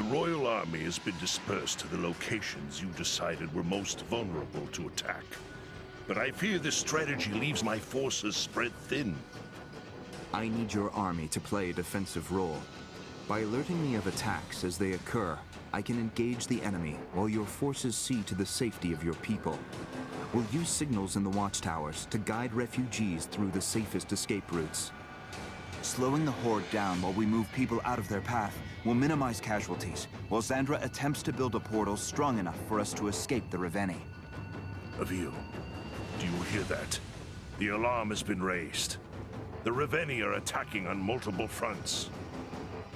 royal army has been dispersed to the locations you decided were most vulnerable to attack. But I fear this strategy leaves my forces spread thin. I need your army to play a defensive role. By alerting me of attacks as they occur, I can engage the enemy while your forces see to the safety of your people. We'll use signals in the watchtowers to guide refugees through the safest escape routes. Slowing the Horde down while we move people out of their path will minimize casualties, while Zandra attempts to build a portal strong enough for us to escape the Reveni. Avil, do you hear that? The alarm has been raised. The Reveni are attacking on multiple fronts.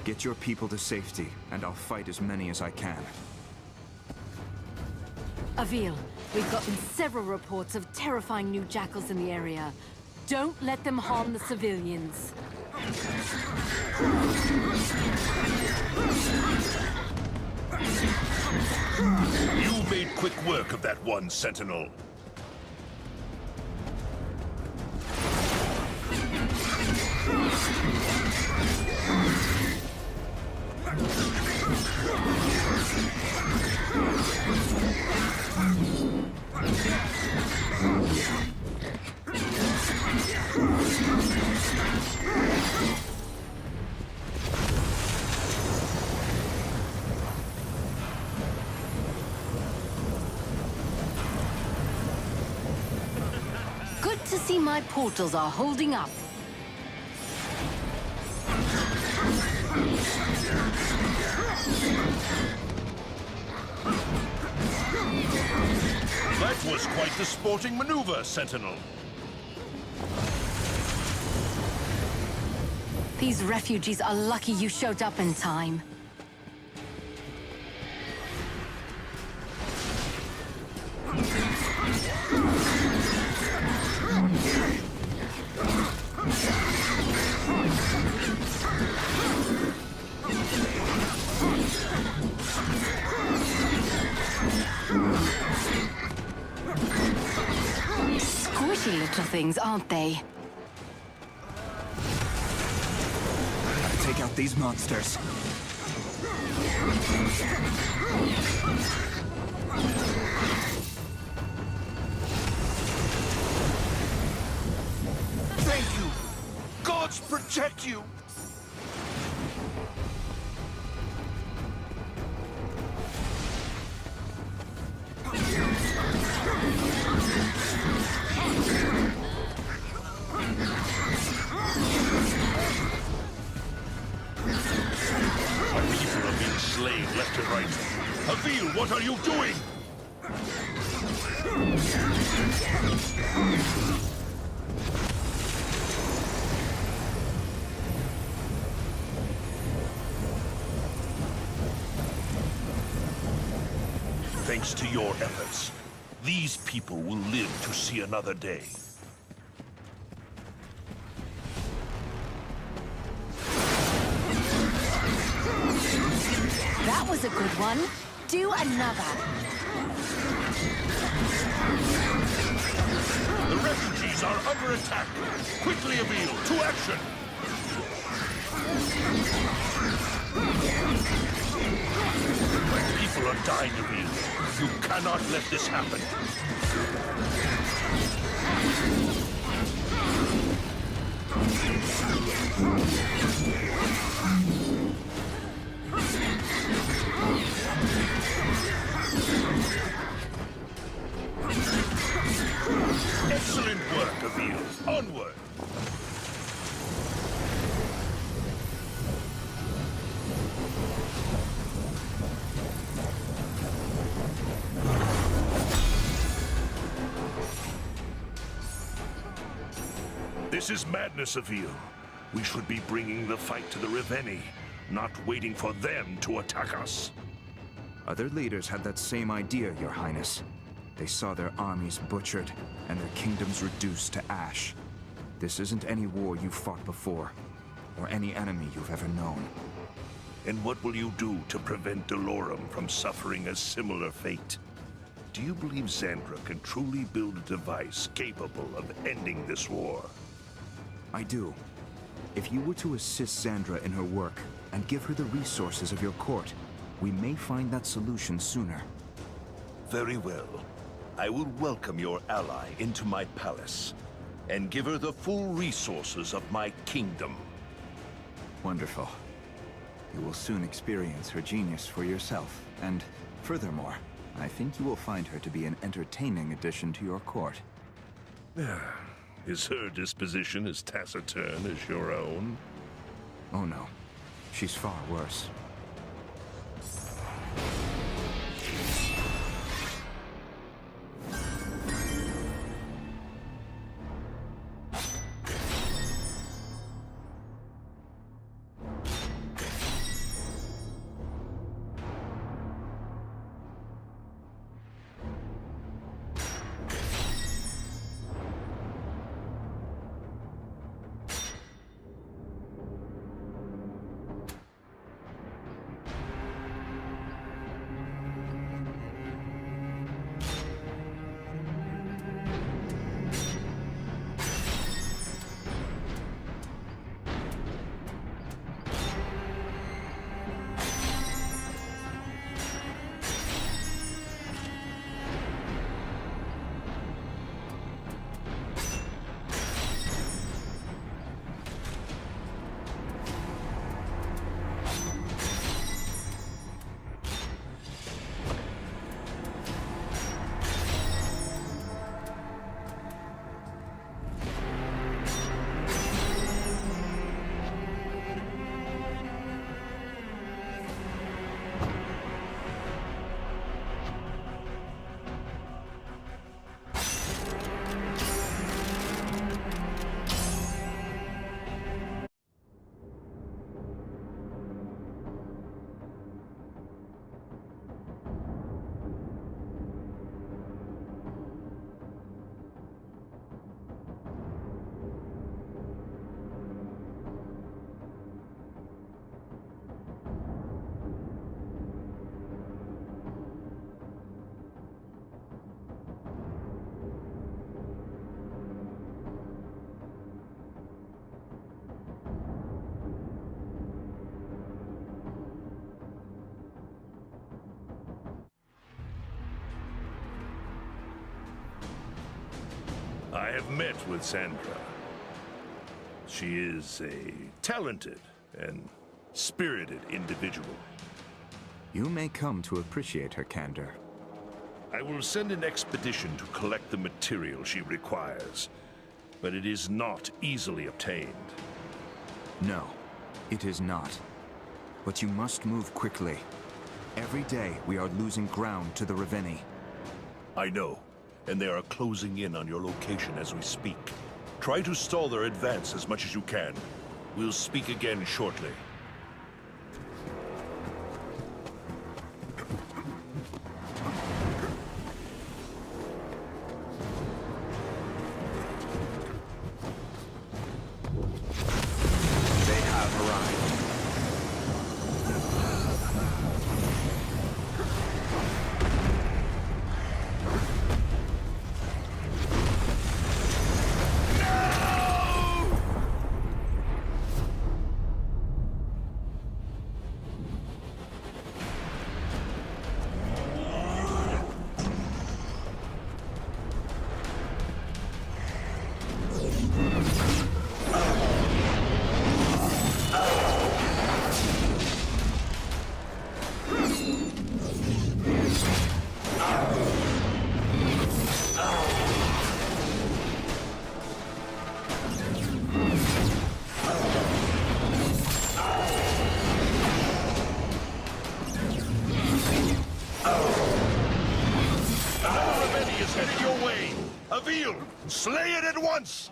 Get your people to safety, and I'll fight as many as I can. Avil, we've gotten several reports of terrifying new jackals in the area. Don't let them harm the civilians. You made quick work of that one, Sentinel. Good to see my portals are holding up. That was quite the sporting maneuver, Sentinel. These refugees are lucky you showed up in time. Squishy little things, aren't they? Take out these monsters. Thank you! Gods protect you! People are being slain left and right. Avil, what are you doing? Thanks to your efforts, these people will live to see another day. That was a good one. Do another. The refugees are under attack. Quickly, Avil, to action! People are dying, Avil. You cannot let this happen. Excellent work, Avil. Onward! This is madness, Avil. We should be bringing the fight to the Reveni, not waiting for them to attack us. Other leaders had that same idea, Your Highness. They saw their armies butchered and their kingdoms reduced to ash. This isn't any war you've fought before, or any enemy you've ever known. And what will you do to prevent Delorum from suffering a similar fate? Do you believe Zandra can truly build a device capable of ending this war? I do. If you were to assist Zandra in her work and give her the resources of your court, We may find that solution sooner. Very well. I will welcome your ally into my palace, and give her the full resources of my kingdom. Wonderful. You will soon experience her genius for yourself, and furthermore, I think you will find her to be an entertaining addition to your court. Is her disposition as taciturn as your own? Oh no, she's far worse. I have met with Sandra. She is a talented and spirited individual. You may come to appreciate her candor. I will send an expedition to collect the material she requires, but it is not easily obtained. No, it is not. But you must move quickly. Every day we are losing ground to the Reveni. I know, and they are closing in on your location as we speak. Try to stall their advance as much as you can. We'll speak again shortly. They have arrived. Is headed your way! Avil! Slay it at once!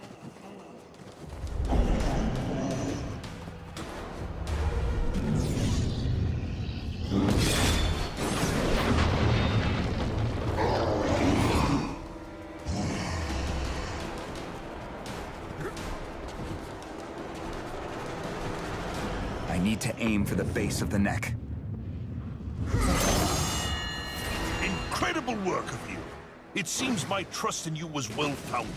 I need to aim for the base of the neck. Incredible work of you! It seems my trust in you was well-founded.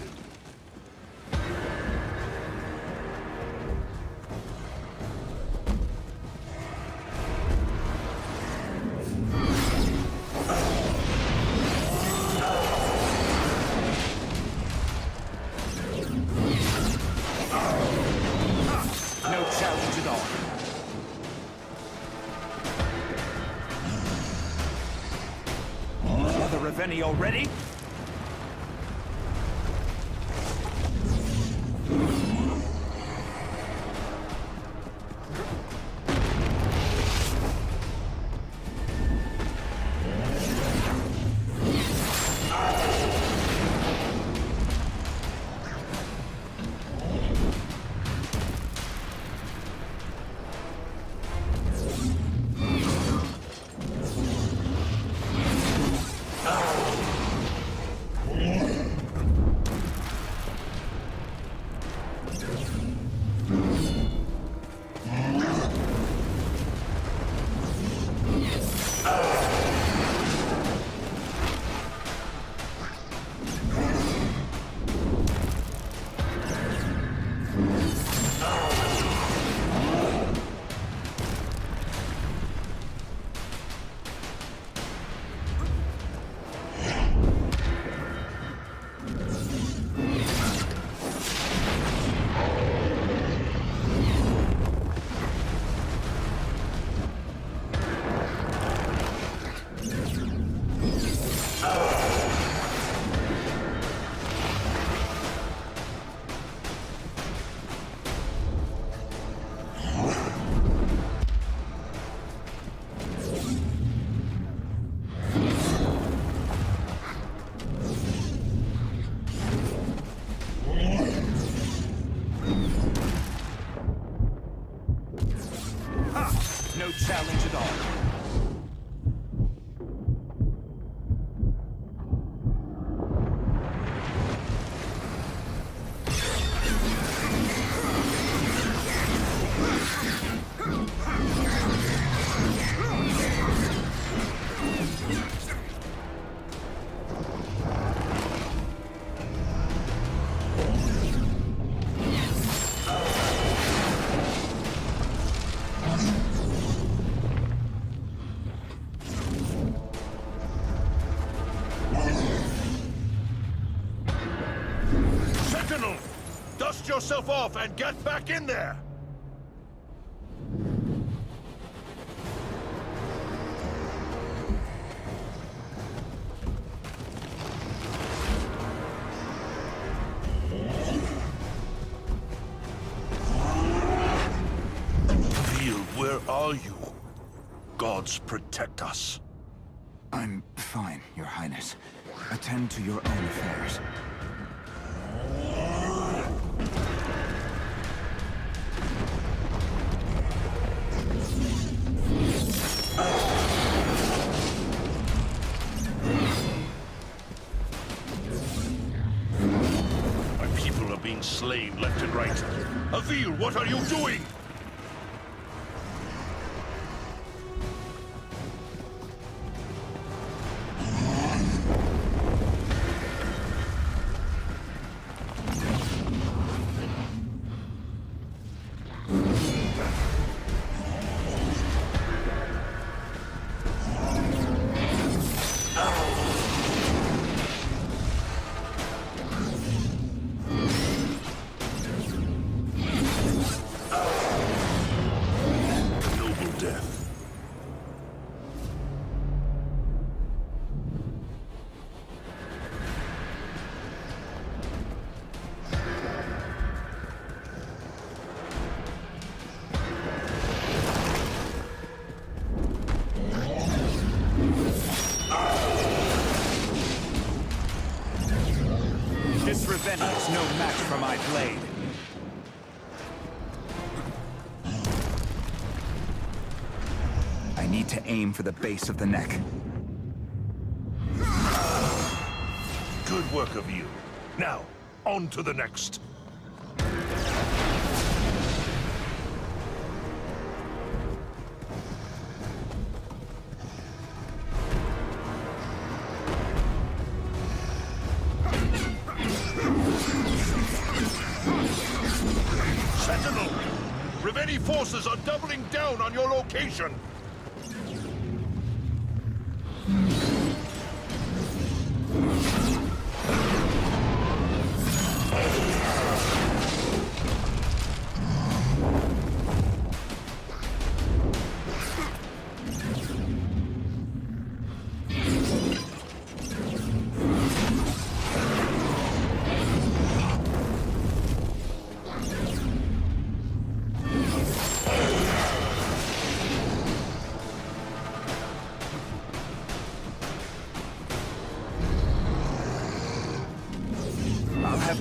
challenge at all. Another Reveni already? No challenge at all. Sentinel! Dust yourself off and get back in there! Avil, where are you? Gods protect us. I'm fine, Your Highness. Attend to your own affairs. My people are being slain left and right. Avil, what are you doing? This Reveni is no match for my blade. I need to aim for the base of the neck. Good work of you. Now, on to the next. Sentinel! Reveni forces are doubling down on your location!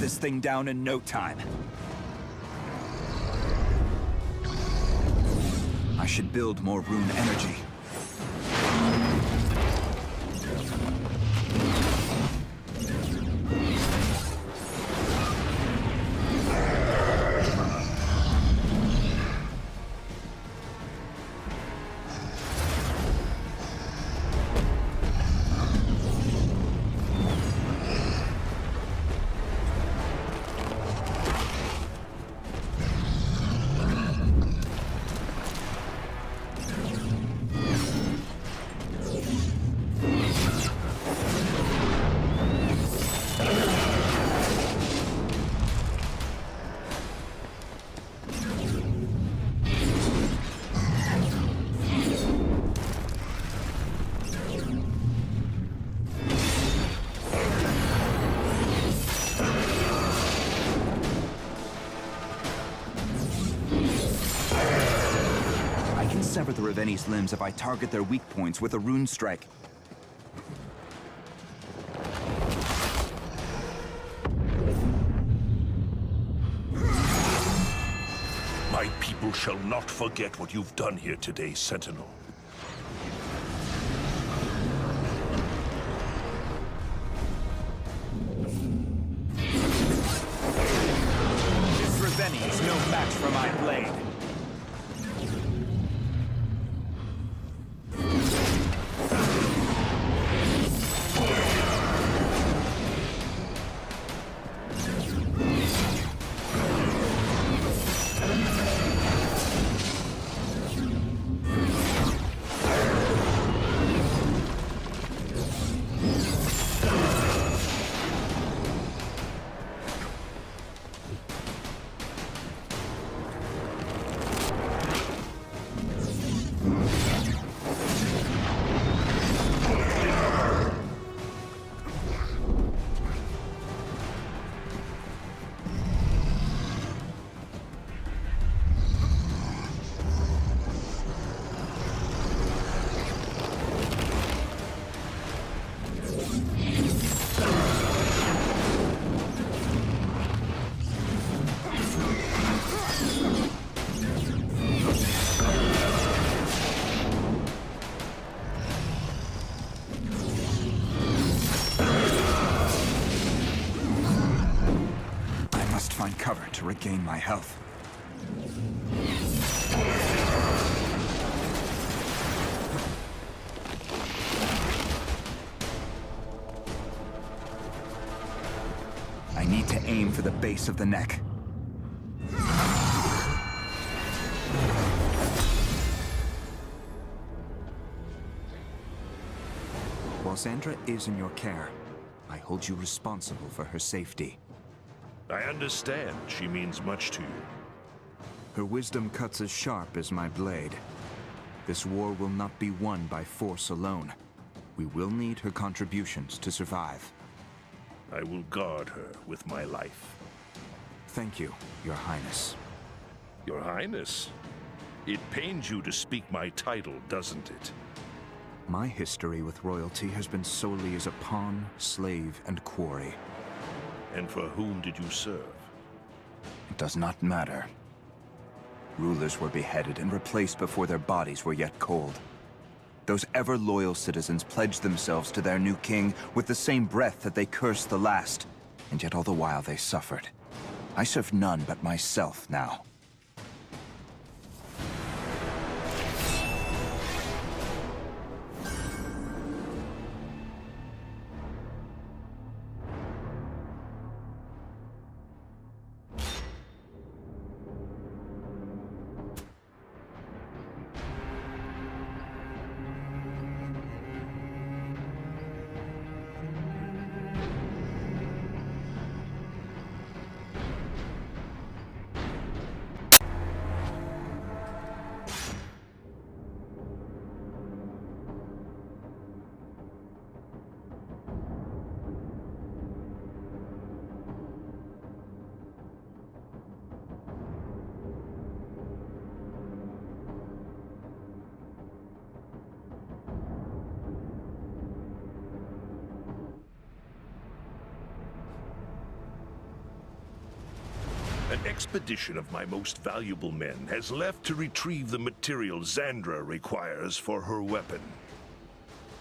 this thing down in no time. I should build more rune energy. Sever the Reveni's limbs if I target their weak points with a rune strike. My people shall not forget what you've done here today, Sentinel. This Reveni is no match for my blade. Cover to regain my health. I need to aim for the base of the neck. While Sandra is in your care, I hold you responsible for her safety. I understand she means much to you. Her wisdom cuts as sharp as my blade. This war will not be won by force alone. We will need her contributions to survive. I will guard her with my life. Thank you, Your Highness. Your Highness? It pains you to speak my title, doesn't it? My history with royalty has been solely as a pawn, slave, and quarry. And for whom did you serve? It does not matter. Rulers were beheaded and replaced before their bodies were yet cold. Those ever-loyal citizens pledged themselves to their new king with the same breath that they cursed the last, and yet all the while they suffered. I serve none but myself now. An expedition of my most valuable men has left to retrieve the material Xandra requires for her weapon.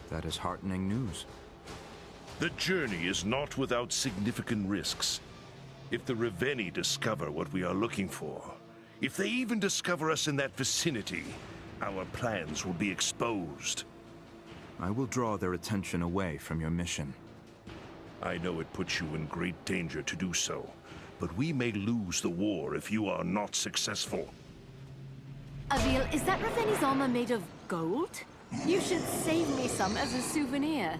That is heartening news. The journey is not without significant risks. If the Reveni discover what we are looking for, if they even discover us in that vicinity, our plans will be exposed. I will draw their attention away from your mission. I know it puts you in great danger to do so, but we may lose the war if you are not successful. Avil, is that Reveni's armor made of gold? You should save me some as a souvenir.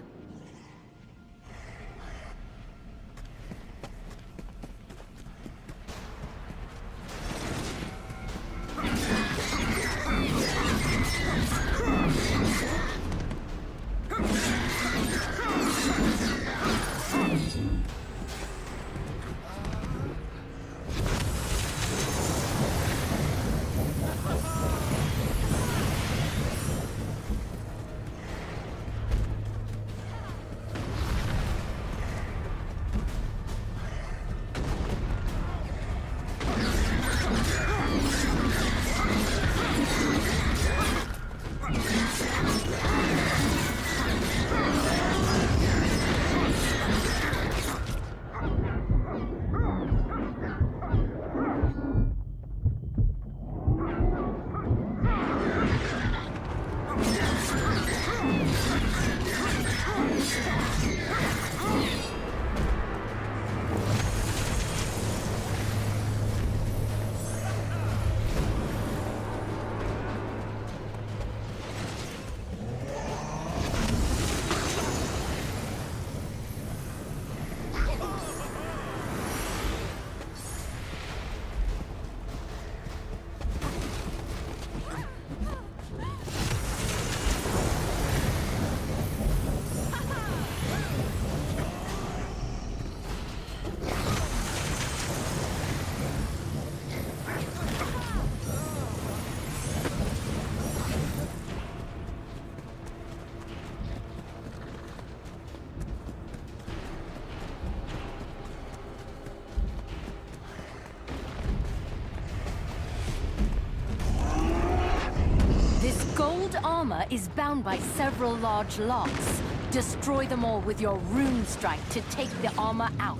Armor is bound by several large locks. Destroy them all with your rune strike to take the armor out.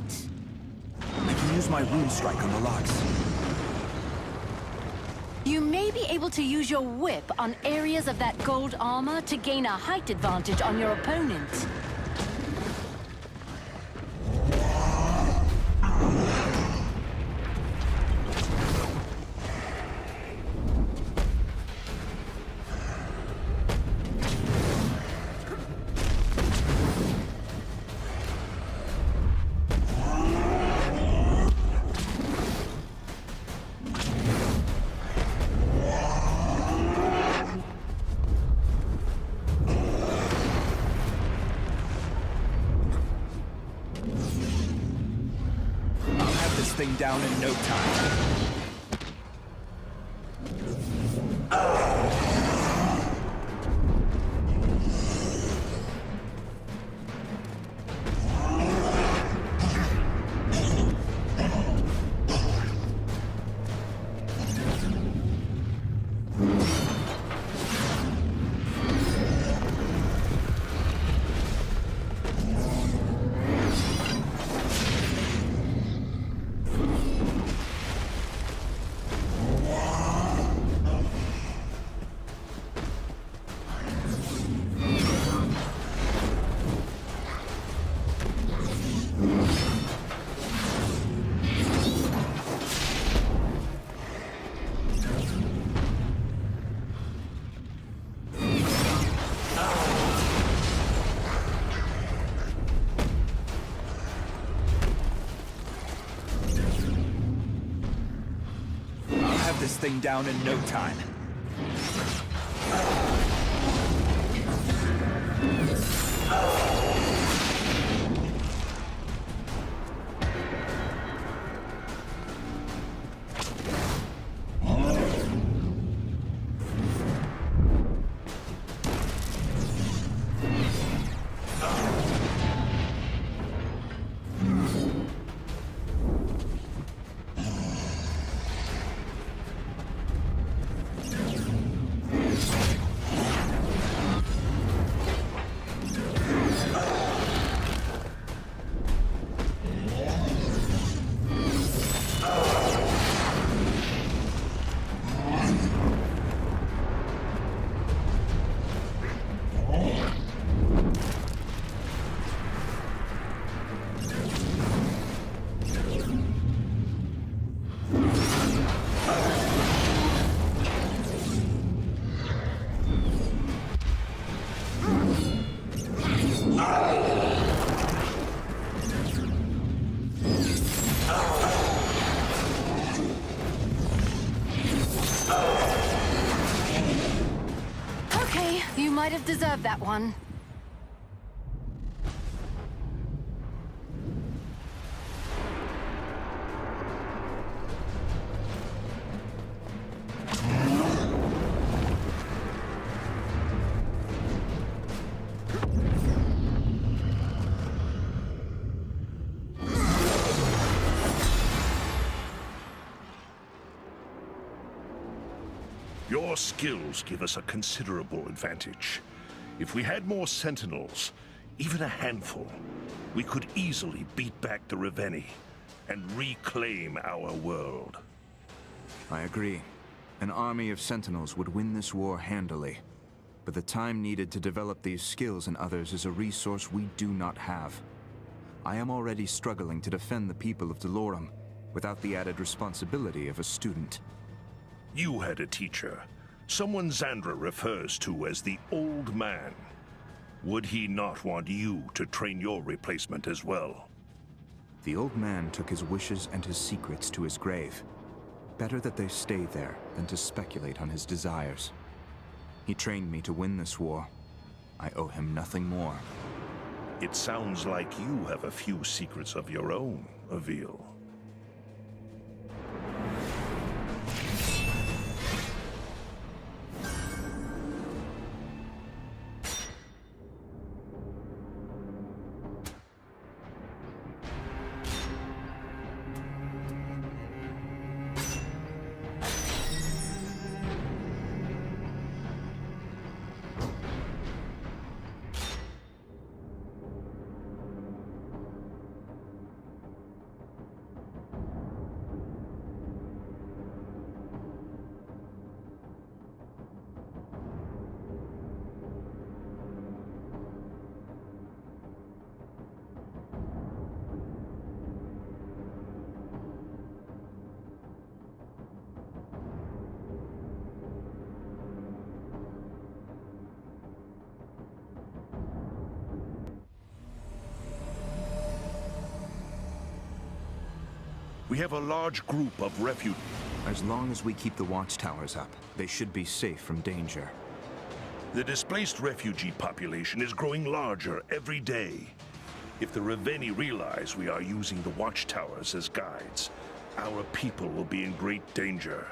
I can use my rune strike on the locks. You may be able to use your whip on areas of that gold armor to gain a height advantage on your opponent. Thing down in no time. This thing down in no time. might have deserved that one. Your skills give us a considerable advantage. If we had more Sentinels, even a handful, we could easily beat back the Reveni and reclaim our world. I agree. An army of Sentinels would win this war handily. But the time needed to develop these skills in others is a resource we do not have. I am already struggling to defend the people of Delorum, without the added responsibility of a student. You had a teacher, someone Xandra refers to as the Old Man. Would he not want you to train your replacement as well? The old man took his wishes and his secrets to his grave. Better that they stay there than to speculate on his desires. He trained me to win this war. I owe him nothing more. It sounds like you have a few secrets of your own, Avil. We have a large group of refugees. As long as we keep the watchtowers up, they should be safe from danger. The displaced refugee population is growing larger every day. If the Reveni realize we are using the watchtowers as guides, our people will be in great danger.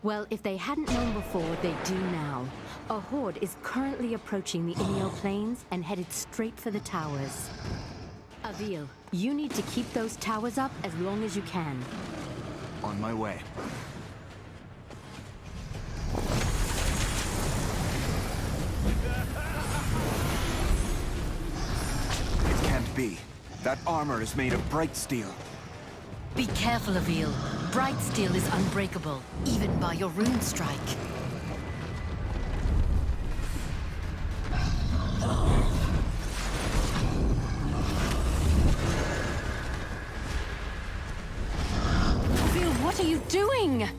Well, if they hadn't known before, they do now. A horde is currently approaching the Ineo Plains and headed straight for the towers. Avil, you need to keep those towers up as long as you can. On my way. It can't be. That armor is made of bright steel. Be careful, Avil. Bright steel is unbreakable, even by your rune strike. Avil, what are you doing?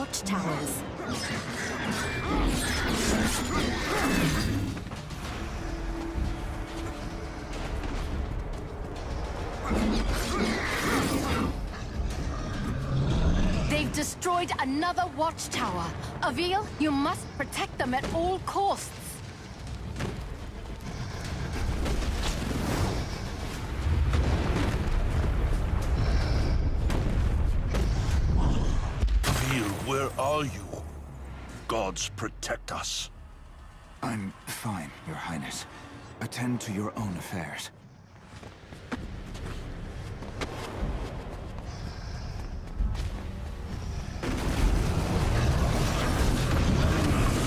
watchtowers. They've destroyed another watchtower. Avil, you must protect them at all costs. Avil, where are you? Gods protect us. I'm fine, Your Highness. Attend to your own affairs.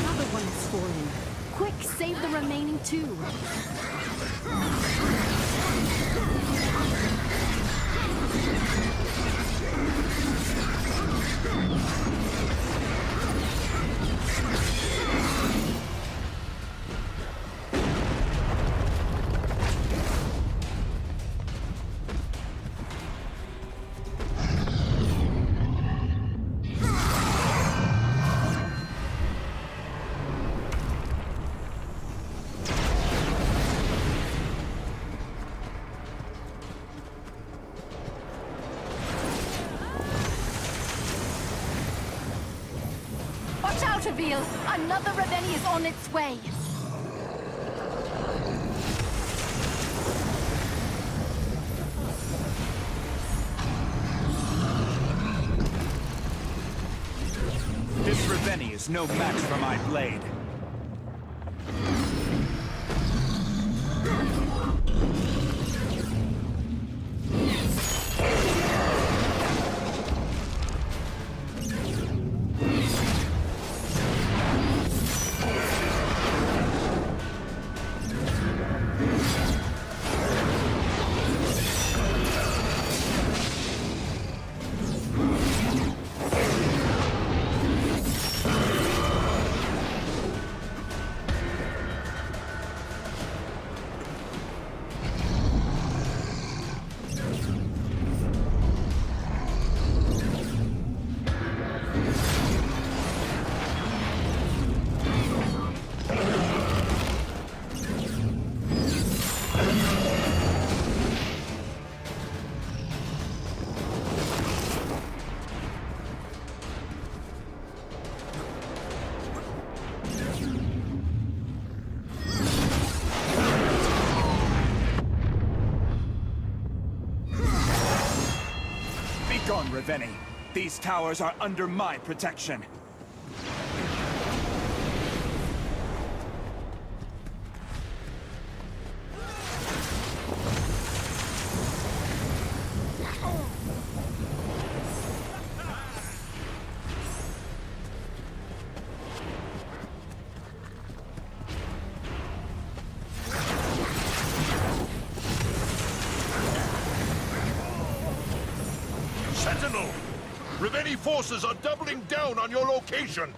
Another one has fallen. Quick, save the remaining two. Watch out, Avil! Another Reveni is on its way! This Reveni is no match for my blade. Begone, Reveni. These towers are under my protection. Sentinel! Reveni forces are doubling down on your location!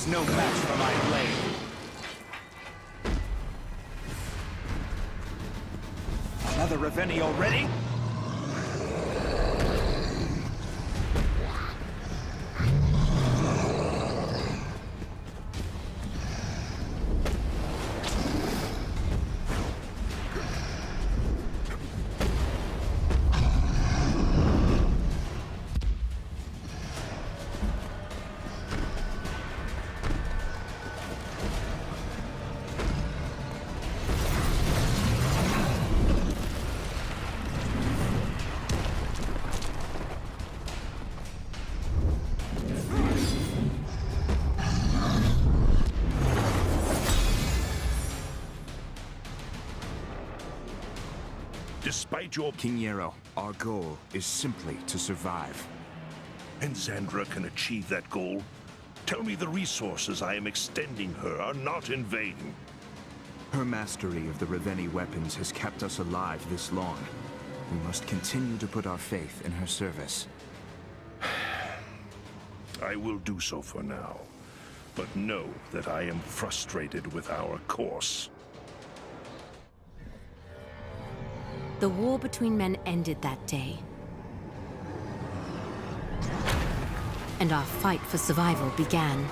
No match for my blade. Reveni already? Despite your... King Yarrow, our goal is simply to survive. And Xandra can achieve that goal? Tell me the resources I am extending her are not in vain. Her mastery of the Reveni weapons has kept us alive this long. We must continue to put our faith in her service. I will do so for now. But know that I am frustrated with our course. The war between men ended that day. And our fight for survival began.